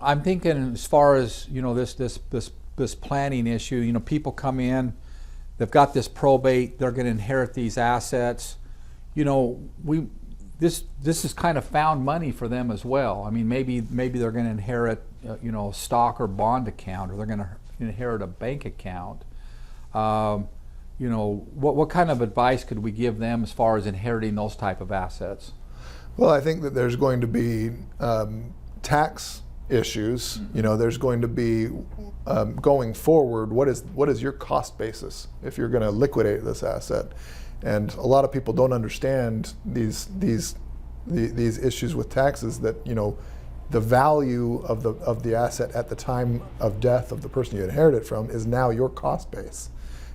I'm thinking as far as, you know, this planning issue, you know, people come in, they've got this probate, they're going to inherit these assets. You know, this is kind of found money for them as well. I mean, maybe they're going to inherit, you know, a stock or bond account, or they're going to inherit a bank account. You know, what kind of advice could we give them as far as inheriting those type of assets? Well, I think that there's going to be tax issues. You know, there's going to be going forward. What is your cost basis if you're going to liquidate this asset? And a lot of people don't understand these issues with taxes. That, you know, the value of the asset at the time of death of the person you inherit it from is now your cost base.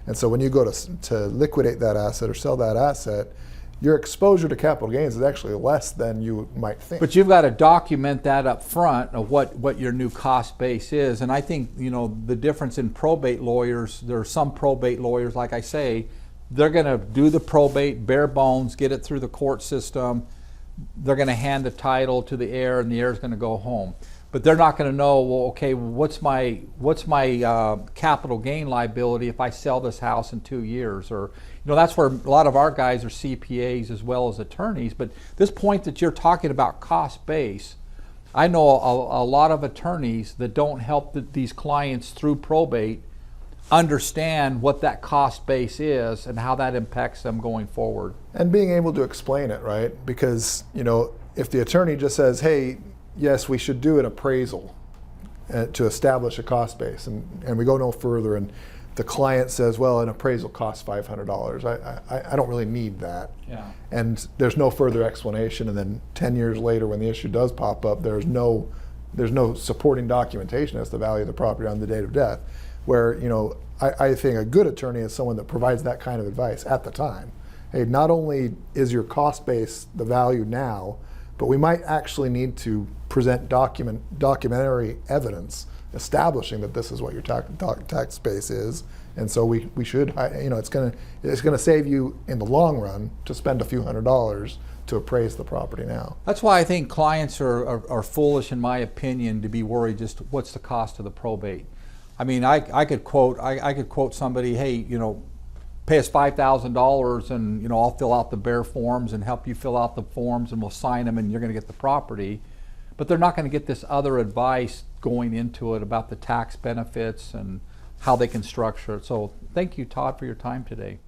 And so when you go to liquidate that asset or sell that asset, your exposure to capital gains is actually less than you might think. But you've got to document that up front of what your new cost base is. And I think, you know, the difference in probate lawyers, there are some probate lawyers, like I say, they're going to do the probate bare bones, get it through the court system. They're going to hand the title to the heir, and the heir is going to go home. But they're not going to know, well, okay, what's my capital gain liability if I sell this house in 2 years? Or, you know, that's where a lot of our guys are CPAs as well as attorneys. But this point that you're talking about, cost base, I know a lot of attorneys that don't help these clients through probate understand what that cost base is and how that impacts them going forward. And being able to explain it, right? Because, you know, if the attorney just says, hey, yes, we should do an appraisal to establish a cost base, and we go no further, and the client says, well, an appraisal costs $500. I don't really need that. Yeah. And there's no further explanation, and then 10 years later when the issue does pop up, there's no supporting documentation as to the value of the property on the date of death. Where, you know, I think a good attorney is someone that provides that kind of advice at the time. Hey, not only is your cost base the value now, but we might actually need to present documentary evidence establishing that this is what your tax base is, and so we should, you know, it's gonna save you in the long run to spend a few $100s to appraise the property now. That's why I think clients are foolish, in my opinion, to be worried just what's the cost of the probate. I mean, I could quote somebody, hey, you know, pay us $5,000 and, you know, I'll fill out the bare forms and help you fill out the forms, and we'll sign them and you're going to get the property. But they're not going to get this other advice going into it about the tax benefits and how they can structure it. So thank you, Todd, for your time today.